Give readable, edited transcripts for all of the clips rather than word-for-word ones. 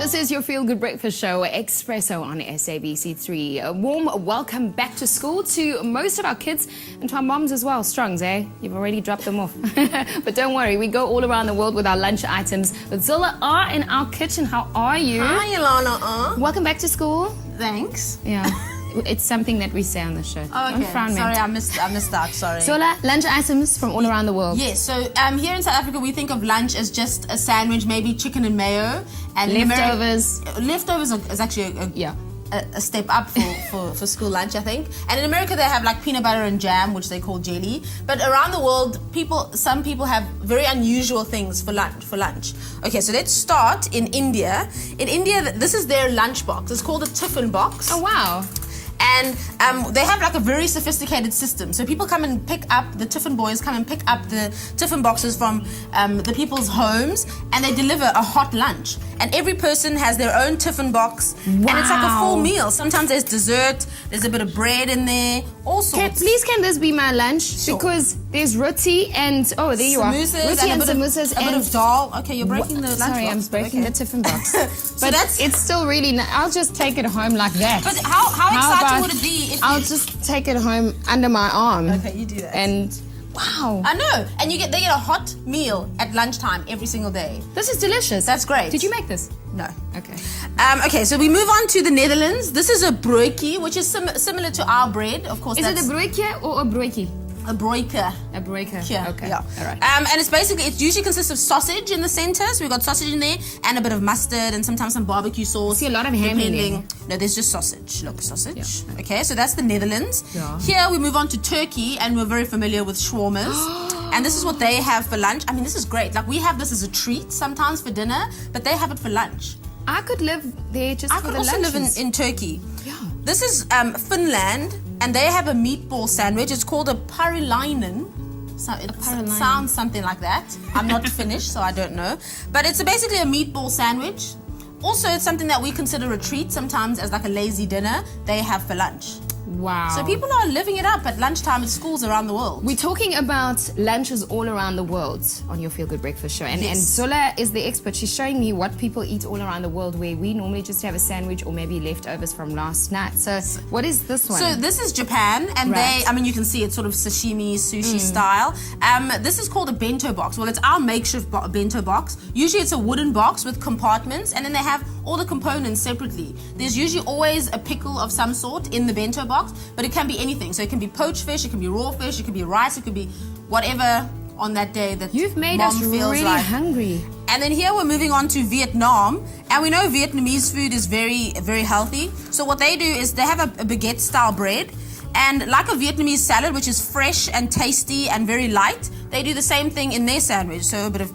This is your Feel Good Breakfast Show, Espresso on SABC3. A warm welcome back to school to most of our kids and to our moms as well. Strongs, eh? You've already dropped them off. But don't worry, we go all around the world with our lunch items. But Zola are in our kitchen. How are you? Hi, Ilana. Welcome back to school. Thanks. Yeah. It's something that we say on the show. Oh, okay. Sorry, I missed that. Sorry. Zola, lunch items from all around the world. Yes. So here in South Africa, we think of lunch as just a sandwich, maybe chicken and mayo, and leftovers. Leftovers is actually a step up for school lunch, I think. And in America, they have like peanut butter and jam, which they call jelly. But around the world, some people have very unusual things for lunch. Okay, so let's start in India. In India, this is their lunch box. It's called a tiffin box. Oh, wow. And they have like a very sophisticated system. So people come and pick up, the tiffin boys come and pick up the tiffin boxes from the people's homes, and they deliver a hot lunch. And every person has their own tiffin box. Wow. And it's like a full meal. Sometimes there's dessert, there's a bit of bread in there, all sorts. Can this be my lunch? Sure. Because there's roti and, oh, there you samosas are. Roti and samosas a bit of dal. Okay, you're breaking the lunch box. Sorry, I'm breaking the tiffin box. So but it's still really, I'll just take it home like that. But how exciting would it be if I'll just take it home under my arm. Okay, you do that. And wow. I know. And they get a hot meal at lunchtime every single day. This is delicious. That's great. Did you make this? No. Okay. Okay, so we move on to the Netherlands. This is a broodjie, which is similar to our bread, of course. Is it a broodjie or a broodjie? A broodjie. A broodjie. Yeah. Okay. Yeah. All right. And it usually consists of sausage in the center. So we've got sausage in there and a bit of mustard and sometimes some barbecue sauce. See a lot of ham in there. No, there's just sausage. Look, sausage. Yeah. Okay, so that's the Netherlands. Yeah. Here we move on to Turkey, and we're very familiar with shawarmas. And this is what they have for lunch. I mean, this is great. Like, we have this as a treat sometimes for dinner, but they have it for lunch. I could live there just for the lunches. I could also live in Turkey. Yeah. This is Finland, and they have a meatball sandwich. It's called a parilainen. So it sounds something like that. I'm not Finnish, so I don't know. But it's basically a meatball sandwich. Also, it's something that we consider a treat sometimes as like a lazy dinner they have for lunch. Wow. So people are living it up at lunchtime at schools around the world. We're talking about lunches all around the world on your Feel Good Breakfast Show. And Zola is the expert. She's showing me what people eat all around the world, where we normally just have a sandwich or maybe leftovers from last night. So what is this one? So this is Japan, and you can see it's sort of sashimi, sushi style. This is called a bento box. Well, it's our makeshift bento box. Usually it's a wooden box with compartments, and then they have all the components separately. There's usually always a pickle of some sort in the bento box, but it can be anything. So it can be poached fish, it can be raw fish, it can be rice, it could be whatever on that day that you've made mom us feels really like. hungry. And then here we're moving on to Vietnam, and we know Vietnamese food is very, very healthy. So what they do is they have a baguette style bread, and like a Vietnamese salad, which is fresh and tasty and very light, they do the same thing in their sandwich. So a bit of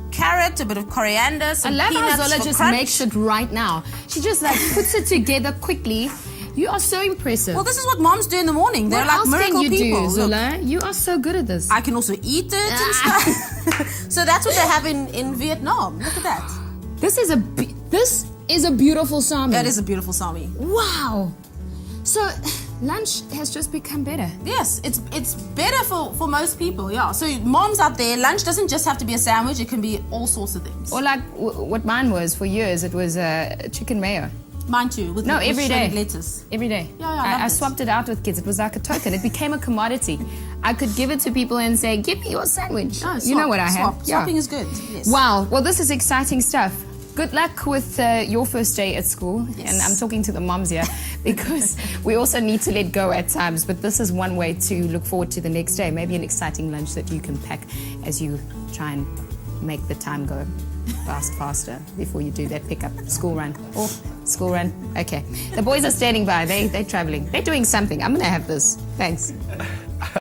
carrot, a bit of coriander, some peanuts. I love how Zola just crunch. makes it right now. She just like puts it together quickly. You are so impressive. Well, this is what moms do in the morning. They're like miracle people. Do, Zola? You are so good at this. I can also eat it and stuff. So that's what they have in Vietnam. Look at that. This is a beautiful sami. That is a beautiful sami. Wow. So lunch has just become better. Yes, it's better for most people, yeah. So moms out there, lunch doesn't just have to be a sandwich. It can be all sorts of things. Or like what mine was for years. It was chicken mayo. Mine too. With every day. Lettuce. Every day. Yeah, I swapped it out with kids. It was like a token. It became a commodity. I could give it to people and say, give me your sandwich. No, you know what I have. Swapping is good. Yes. Wow. Well, this is exciting stuff. Good luck with your first day at school. Yes. And I'm talking to the moms here because we also need to let go at times. But this is one way to look forward to the next day. Maybe an exciting lunch that you can pack as you try and make the time go faster before you do that pickup school run. Okay. The boys are standing by. They're traveling. They're doing something. I'm going to have this. Thanks.